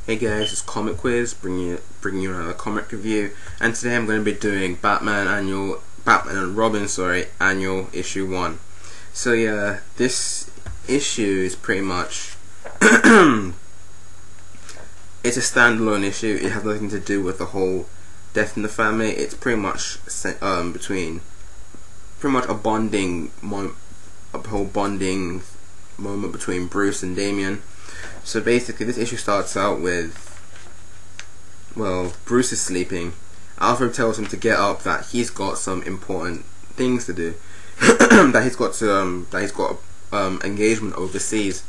Hey guys, it's Comic Quiz, bringing you another comic review, and today I'm going to be doing Batman and Robin, annual issue 1. So yeah, this issue is pretty much it's a standalone issue. It has nothing to do with the whole death in the family. It's pretty much a whole bonding moment between Bruce and Damian. So basically this issue starts out with, well, Bruce is sleeping. Alfred tells him to get up, that he's got some important things to do. that he's got engagement overseas.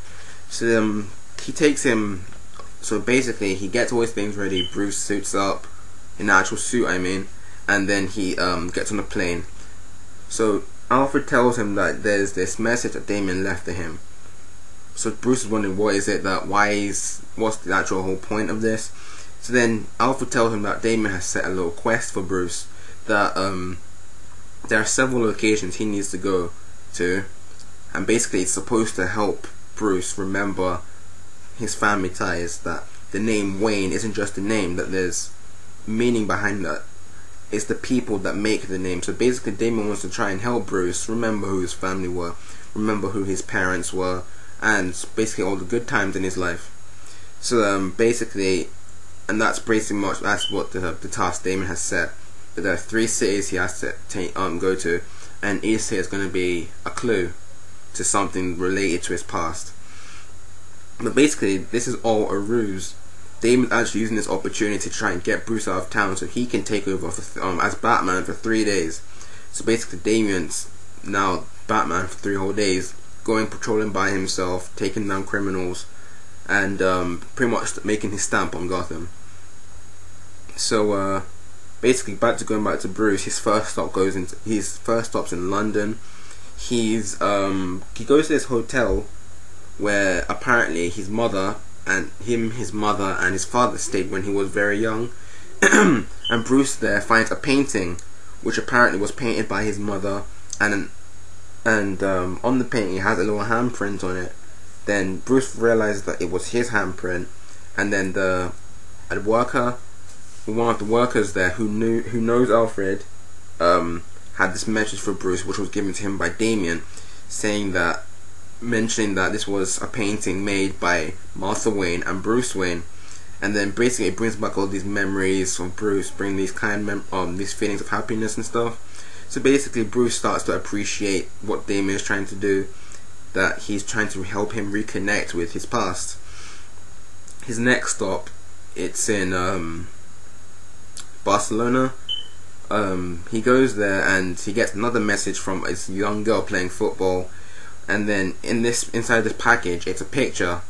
So he takes him. So basically he gets all his things ready. Bruce suits up, in the actual suit I mean, and then he gets on a plane. So Alfred tells him that there's this message that Damian left to him. So Bruce is wondering what's the actual whole point of this. So then Alfred tells him that Damian has set a little quest for Bruce, that there are several locations he needs to go to, and basically it's supposed to help Bruce remember his family ties, that the name Wayne isn't just a name, that there's meaning behind that. It's the people that make the name. So basically Damian wants to try and help Bruce remember who his family were, remember who his parents were, and basically all the good times in his life. So basically, and that's what the task Damian has set. That there are 3 cities he has to go to, and each city is going to be a clue to something related to his past. But basically this is all a ruse. Damian's actually using this opportunity to try and get Bruce out of town so he can take over as Batman for 3 days. So basically Damian's now Batman for 3 whole days, going patrolling by himself, taking down criminals, and pretty much making his stamp on Gotham. So basically going back to Bruce, his first stop's in London. He goes to this hotel where apparently his mother and his father stayed when he was very young. And Bruce there finds a painting which apparently was painted by his mother, and on the painting it has a little handprint on it. Then Bruce realizes that it was his handprint, and then one of the workers there who knows Alfred had this message for Bruce, which was given to him by Damian, mentioning that this was a painting made by Martha Wayne and Bruce Wayne. And then basically it brings back all these memories of Bruce, bring these these feelings of happiness and stuff. So basically Bruce starts to appreciate what Damian is trying to do, that he's trying to help him reconnect with his past. His next stop, it's in Barcelona. He goes there and he gets another message from a young girl playing football, and then inside this package it's a picture,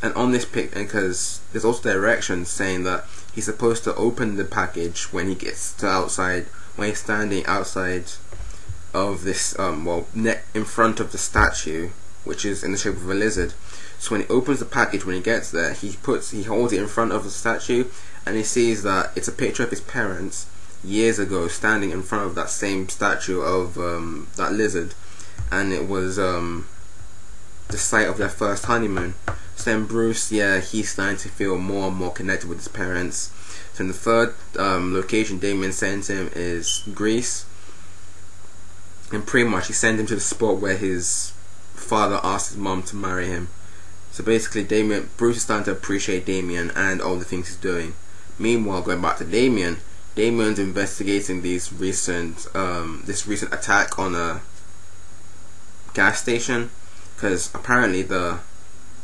and on this because there's also directions saying that he's supposed to open the package when he gets to outside, when he's standing outside of this in front of the statue, which is in the shape of a lizard. So when he opens the package, when he gets there, he holds it in front of the statue, and he sees that it's a picture of his parents years ago standing in front of that same statue of that lizard, and it was the site of their first honeymoon. So then Bruce, he's starting to feel more and more connected with his parents. So in the third location Damian sends him is Greece, and pretty much he sends him to the spot where his father asked his mom to marry him. So basically Bruce is starting to appreciate Damian and all the things he's doing. Meanwhile, going back to Damian's investigating this recent attack on a gas station, because apparently the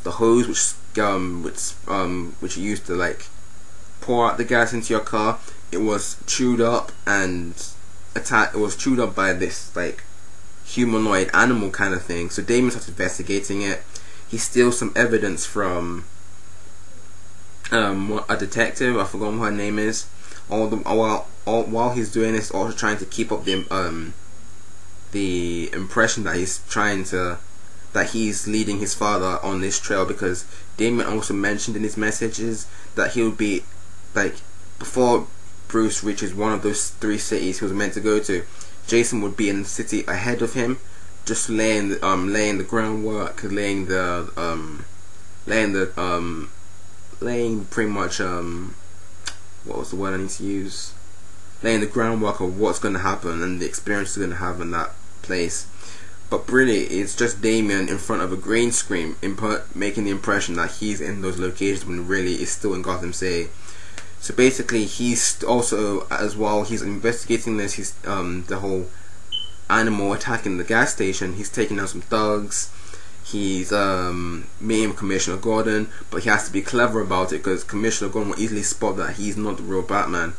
hose which you used to pour out the gas into your car, it was chewed up by this humanoid animal kind of thing. So Damian starts investigating it. He steals some evidence from a detective, I forgot what her name is. While he's doing this, also trying to keep up the impression that he's leading his father on this trail, because Damian also mentioned in his messages that he would be, before Bruce reaches one of those 3 cities he was meant to go to, Jason would be in the city ahead of him, just laying the groundwork, laying the laying pretty much what was the word I need to use? Laying the groundwork of what's going to happen and the experience is going to have in that place. But really, it's just Damian in front of a green screen, making the impression that he's in those locations when really it's still in Gotham City. So basically, he's also, as well, he's investigating this. He's the whole animal attacking the gas station. He's taking out some thugs. He's meeting Commissioner Gordon, but he has to be clever about it because Commissioner Gordon will easily spot that he's not the real Batman.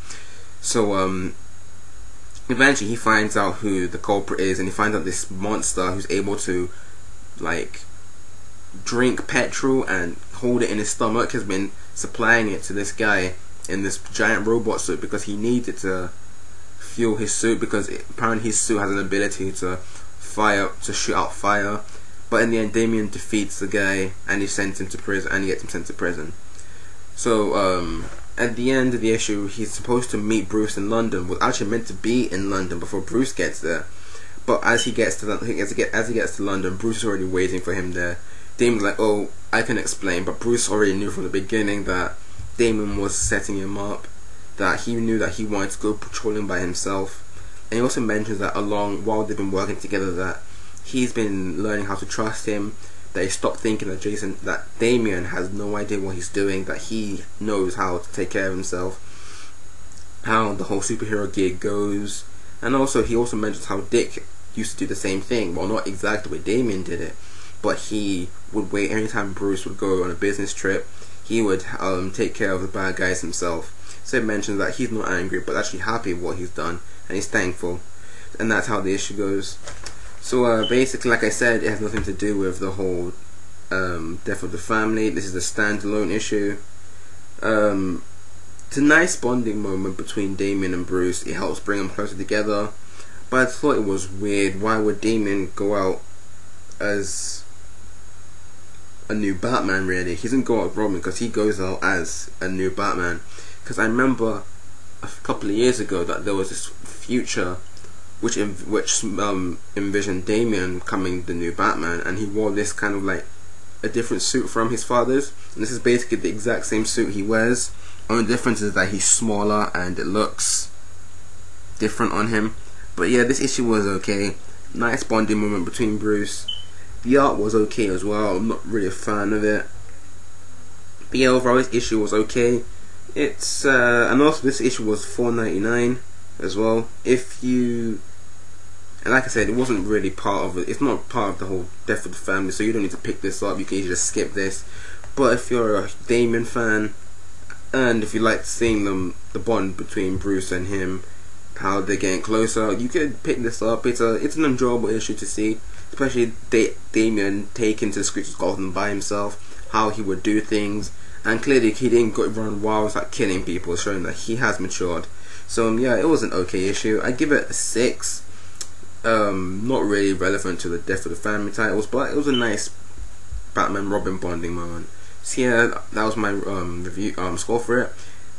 So eventually he finds out who the culprit is, and he finds out this monster who's able to like drink petrol and hold it in his stomach has been supplying it to this guy in this giant robot suit because he needs it to fuel his suit, because apparently his suit has an ability to shoot out fire. But in the end, Damian defeats the guy and he sends him to prison, and he gets him sent to prison. So at the end of the issue, he's supposed to meet Bruce in London. Was actually meant to be in London before Bruce gets there. But as he gets to London, Bruce is already waiting for him there. Damian's like, "Oh, I can explain," but Bruce already knew from the beginning that Damian was setting him up. That he knew that he wanted to go patrolling by himself. And he also mentions that while they've been working together, that he's been learning how to trust him. That he stopped thinking that Damian has no idea what he's doing, that he knows how to take care of himself, how the whole superhero gig goes. And also he also mentions how Dick used to do the same thing. Well, not exactly the way Damian did it, but he would wait anytime Bruce would go on a business trip. He would take care of the bad guys himself. So it mentions that he's not angry, but actually happy with what he's done, and he's thankful. And that's how the issue goes. So basically, like I said, it has nothing to do with the whole death of the family. This is a standalone issue. It's a nice bonding moment between Damian and Bruce. It helps bring them closer together. But I thought it was weird. Why would Damian go out as a new Batman, really? He doesn't go out as Robin, because he goes out as a new Batman. Because I remember a couple of years ago that there was this future which envisioned Damian becoming the new Batman, and he wore this kind of like a different suit from his father's, and this is basically the exact same suit he wears. Only difference is that he's smaller and it looks different on him. But yeah, this issue was okay. Nice bonding moment between Bruce. The art was okay as well. I'm not really a fan of it, but yeah, overall this issue was okay. It's and also this issue was $4.99 as well. And like I said, it wasn't really part of it. It's not part of the whole death of the family, so you don't need to pick this up. You can just skip this. But if you're a Damian fan, and if you like seeing the bond between Bruce and him, how they're getting closer, you could pick this up. It's an enjoyable issue to see, especially Damian taken to the streets of Gotham by himself, how he would do things, and clearly he didn't go run wild like killing people, showing that he has matured. So yeah, it was an okay issue. I give it a 6. Not really relevant to the death of the family titles, but it was a nice Batman Robin bonding moment. So yeah, that was my review score for it.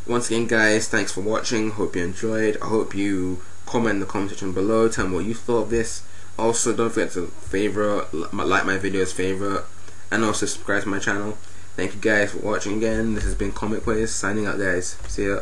Once again, guys, thanks for watching. Hope you enjoyed. I hope you comment in the comment section below, tell me what you thought of this. Also, don't forget to like my videos, favorite, and also subscribe to my channel. Thank you guys for watching again. This has been Comic Quiz signing out, guys. See ya.